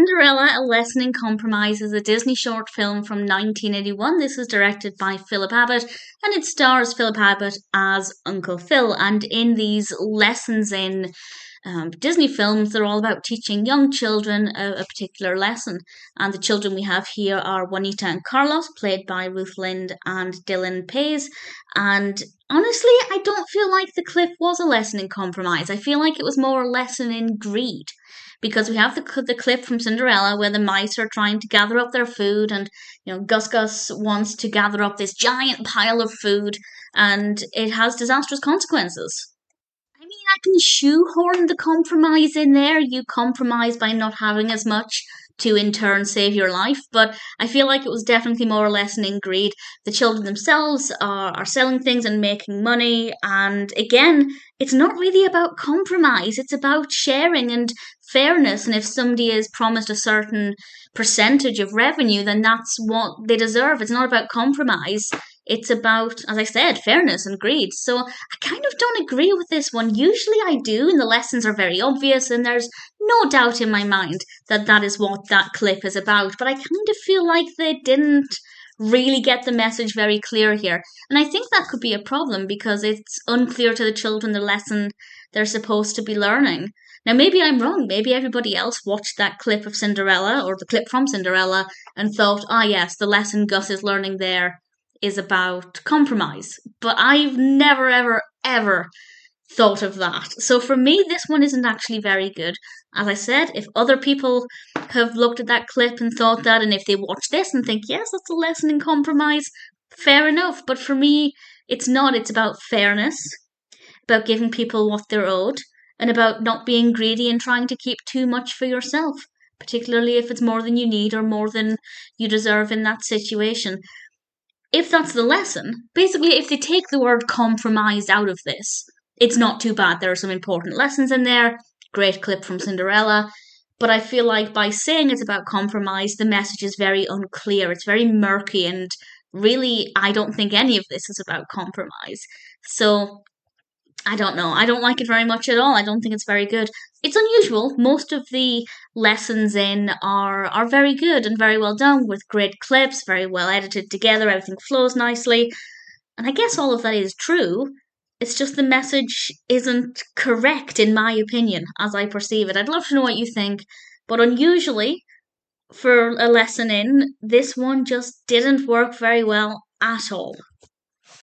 Cinderella, A Lesson in Compromise is a Disney short film from 1981. This is directed by Philip Abbott and it stars Philip Abbott as Uncle Phil. And in these lessons in Disney films, they're all about teaching young children a particular lesson. And the children we have here are Juanita and Carlos, played by Ruth Lind and Dylan Paiz. And honestly, I don't feel like the clip was a lesson in compromise. I feel like it was more a lesson in greed because we have the clip from Cinderella where the mice are trying to gather up their food, and Gus Gus wants to gather up this giant pile of food, and it has disastrous consequences. I mean, I can shoehorn the compromise in there. You compromise by not having as much to in turn save your life, but I feel like it was definitely more or less in greed. The children themselves are selling things and making money, and again, it's not really about compromise, it's about sharing and fairness. And if somebody is promised a certain percentage of revenue, then that's what they deserve. It's not about compromise. It's about, as I said, fairness and greed. So I kind of don't agree with this one. Usually I do, and the lessons are very obvious, and there's no doubt in my mind that that is what that clip is about. But I kind of feel like they didn't really get the message very clear here. And I think that could be a problem because it's unclear to the children the lesson they're supposed to be learning. Now, maybe I'm wrong. Maybe everybody else watched that clip of Cinderella or the clip from Cinderella and thought, ah, yes, the lesson Gus is learning there is about compromise. But I've never, ever, ever thought of that. So for me, this one isn't actually very good. As I said, if other people have looked at that clip and thought that, and if they watch this and think, yes, that's a lesson in compromise, fair enough. But for me, it's not. It's about fairness, about giving people what they're owed, and about not being greedy and trying to keep too much for yourself, particularly if it's more than you need or more than you deserve in that situation. If that's the lesson, basically, if they take the word compromise out of this, it's not too bad. There are some important lessons in there. Great clip from Cinderella. But I feel like by saying it's about compromise, the message is very unclear. It's very murky, and really, I don't think any of this is about compromise. So I don't know. I don't like it very much at all. I don't think it's very good. It's unusual. Most of the lessons in are very good and very well done with great clips, very well edited together. Everything flows nicely. And I guess all of that is true. It's just the message isn't correct, in my opinion, as I perceive it. I'd love to know what you think. But unusually, for a lesson in, this one just didn't work very well at all.